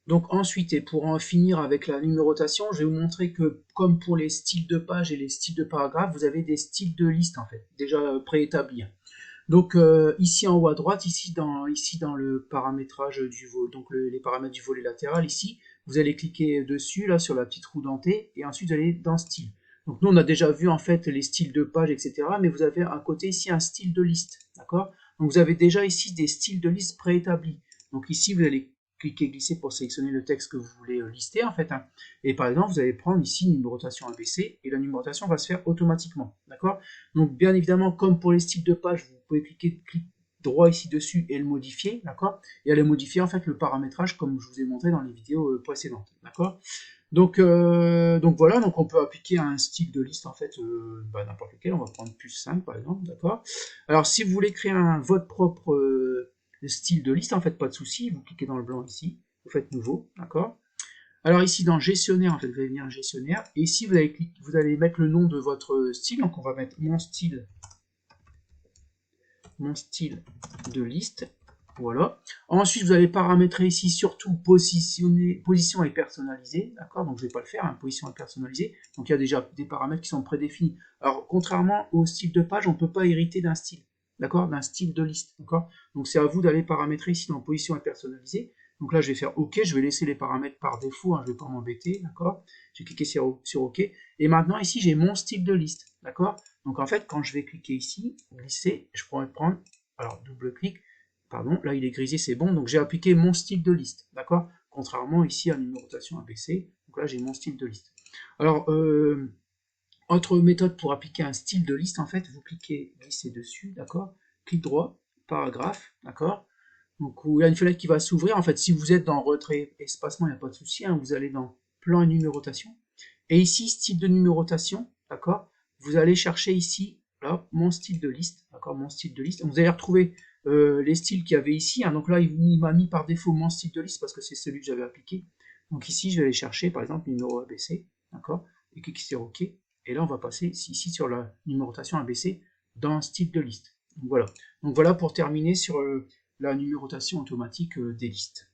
Donc ensuite, et pour en finir avec la numérotation, je vais vous montrer que comme pour les styles de page et les styles de paragraphe, vous avez des styles de liste en fait, déjà préétablis. Donc ici en haut à droite, ici dans le paramétrage du volet, donc les paramètres du volet latéral, ici, vous allez cliquer dessus, là sur la petite roue dentée, et ensuite vous allez dans style. Donc nous on a déjà vu en fait les styles de page, etc. Mais vous avez à côté ici un style de liste, d'accord? Donc vous avez déjà ici des styles de liste préétablis. Donc ici vous allez cliquer glisser pour sélectionner le texte que vous voulez lister en fait, hein. Et par exemple vous allez prendre ici numérotation ABC et la numérotation va se faire automatiquement, d'accord? Donc bien évidemment comme pour les styles de page vous pouvez clic droit ici dessus et le modifier, d'accord? Et aller modifier en fait le paramétrage comme je vous ai montré dans les vidéos précédentes, d'accord? Donc voilà, donc on peut appliquer un style de liste en fait, n'importe lequel, on va prendre plus 5 par exemple, d'accord? Alors si vous voulez créer votre propre style de liste, en fait pas de souci, vous cliquez dans le blanc ici, vous faites nouveau, d'accord? Alors ici dans gestionnaire, en fait vous allez venir gestionnaire, et ici vous allez mettre le nom de votre style, donc on va mettre mon style de liste. Voilà. Ensuite, vous allez paramétrer ici surtout position et personnaliser. D'accord? Donc, je ne vais pas le faire, hein, position et personnaliser. Donc, il y a déjà des paramètres qui sont prédéfinis. Alors, contrairement au style de page, on ne peut pas hériter d'un style. D'accord? D'un style de liste. D'accord? Donc, c'est à vous d'aller paramétrer ici dans position et personnaliser. Donc là, je vais faire OK. Je vais laisser les paramètres par défaut. Hein, je ne vais pas m'embêter. D'accord? J'ai cliqué sur OK. Et maintenant, ici, j'ai mon style de liste. D'accord? Donc, en fait, quand je vais cliquer ici, glisser, je pourrais prendre, alors, double clic, pardon, là il est grisé, c'est bon, donc j'ai appliqué mon style de liste, d'accord? Contrairement ici à numérotation ABC, donc là j'ai mon style de liste. Alors, autre méthode pour appliquer un style de liste, en fait, vous cliquez, glissez dessus, d'accord? Clic droit, paragraphe, d'accord? Donc il y a une fenêtre qui va s'ouvrir, en fait, si vous êtes dans retrait espacement, il n'y a pas de souci, hein, vous allez dans plan et numérotation, et ici, style de numérotation, d'accord? Vous allez chercher ici, là, mon style de liste, d'accord? Mon style de liste. Vous allez retrouver les styles qu'il y avait ici, hein. Donc là, il m'a mis par défaut mon style de liste parce que c'est celui que j'avais appliqué. Donc ici, je vais aller chercher, par exemple, numéro ABC, d'accord? Et cliquer sur OK. Et là, on va passer ici sur la numérotation ABC dans style de liste. Donc voilà. Donc voilà pour terminer sur la numérotation automatique des listes.